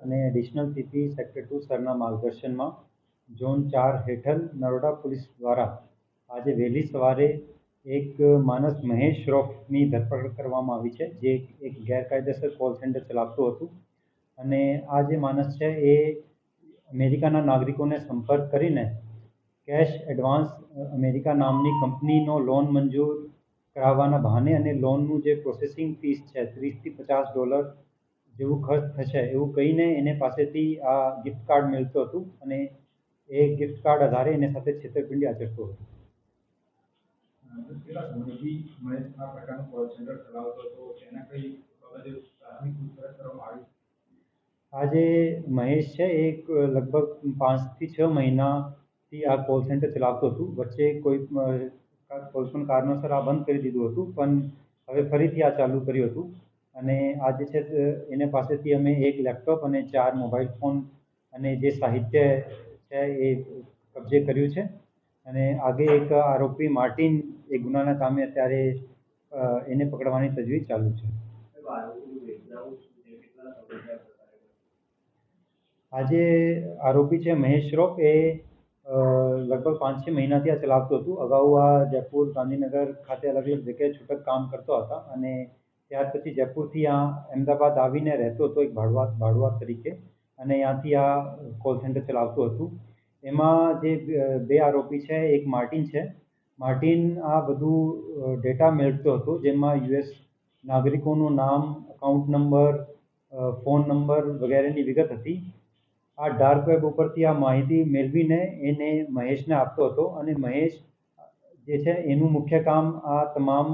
અને additional CP sector 2 સરના માર્ગદર્શનમાં zone 4 હેઠળ Naroda police દ્વારા આજે વહેલી સવારે એક માનસ મહેશ શ્રોફની ધરપકડ કરવામાં આવી છે, જે એક ગેરકાયદેસર કોલ સેન્ટર ચલાવતું હતું. અને આ જે માણસ છે એ અમેરિકાના નાગરિકોને સંપર્ક કરીને કેશ એડવાન્સ અમેરિકા નામની કંપનીનો લોન મંજૂર કરાવવાના બહાને અને લોનનું જે પ્રોસેસિંગ ફીસ છે $30 થી $50 જેવું ખર્ચ થશે એવું કહીને એને પાસેથી આ ગિફ્ટ કાર્ડ મેળવતું હતું અને એ ગિફ્ટ કાર્ડ આધારે એને સાથે છેતરપિંડી આચરતો હતો. કેટલા સમયથી મહેશ આ પ્રકારનું કોલ સેન્ટર ચલાવતો હતો, તેના કઈ બાબતે પ્રાથમિક પૂછપરછ કરવામાં આવી? આ જે મહેશ છે એ લગભગ 5 થી 6 મહિનાથી આ કોલ સેન્ટર ચલાવતું હતું. વચ્ચે કોઈ પણ કારણોસર આ બંધ કરી દીધું હતું, પણ હવે ફરીથી આ ચાલુ કર્યું હતું. અને આ જે છે એને પાસેથી અમે એક લેપટોપ અને 4 મોબાઈલ ફોન અને જે સાહિત્ય છે એ કબજે કર્યું છે. અને આગે એક આરોપી માર્ટિન એ ગુનાના કામે અત્યારે એને પકડવાની તજવીજ ચાલુ છે. આજે આરોપી છે મહેશ શ્રોફ એ લગભગ 5-6 મહિનાથી આ ચલાવતું હતું. અગાઉ આ જયપુર, ગાંધીનગર ખાતે અલગ અલગ જગ્યાએ છૂટક કામ કરતો હતા અને ત્યાર પછી જયપુરથી આ અમદાવાદ આવીને રહેતો હતો એક ભાડુઆત તરીકે, અને ત્યાંથી આ કોલ સેન્ટર ચલાવતું હતું. એમાં જે 2 આરોપી છે, એક માર્ટિન છે. માર્ટિન આ બધું ડેટા મેળવતો હતો, જેમાં US નાગરિકોનું નામ, અકાઉન્ટ નંબર, ફોન નંબર વગેરેની વિગત હતી. આ ડાર્ક વેબ ઉપરથી આ માહિતી મેળવીને એને મહેશને આપતો હતો અને મહેશ જે છે એનું મુખ્ય કામ આ તમામ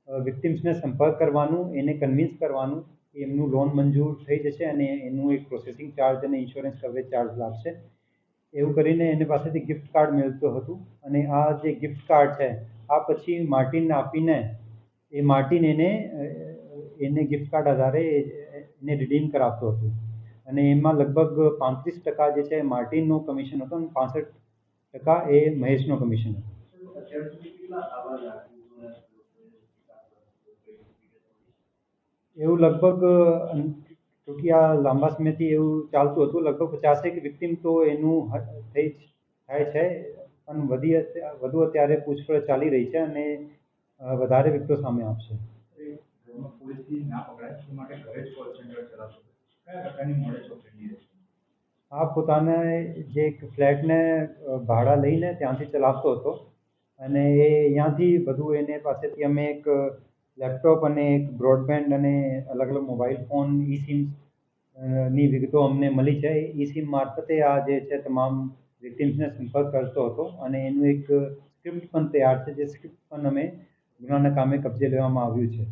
વિક્ટિમ્સને સંપર્ક કરવાનું, એને કન્વિન્સ કરવાનું કે એમનું લોન મંજૂર થઈ જશે અને એનું એક પ્રોસેસિંગ ચાર્જ અને ઇન્સ્યોરન્સ કવરેજ ચાર્જ લાગશે. એવું કરીને એની પાસેથી ગિફ્ટ કાર્ડ મેળવતો હતું અને આ જે ગિફ્ટ કાર્ડ છે આ પછી માર્ટિનને આપીને એ માર્ટિન એને ગિફ્ટ કાર્ડ આધારે એને રિડીમ કરાવતો હતો. અને એમાં લગભગ 35% જે છે માર્ટિનનું કમિશન હતું અને 65% એ મહેશનું કમિશન હતું. એવું લગભગ ક્યોંકિ આ લાંબા સમયથી એવું ચાલતું હતું, લગભગ 50 વિક્ટિમ તો એનું થાય છે, પણ વધુ અત્યારે પૂછપરછ ચાલી રહી છે અને વધારે વિગતો સામે આવશે. આ પોતાના જે એક ફ્લેટને ભાડા લઈને ત્યાંથી ચલાવતો હતો અને એ ત્યાંથી બધું એને પાસેથી અમે એક લેપટોપ અને એક બ્રોડબેન્ડ અને અલગ અલગ મોબાઈલ ફોન, ઈ સિમ ની વિગતો અમને મળી છે. ઈ સિમ મારફતે આ જે છે તમામ વિક્ટિમ્સને સંપર્ક કરતો હતો અને એનું એક સ્ક્રિપ્ટ પણ તૈયાર છે, જે સ્ક્રિપ્ટ પણ અમે ગુનાના કામે કબજે લેવામાં આવ્યું છે.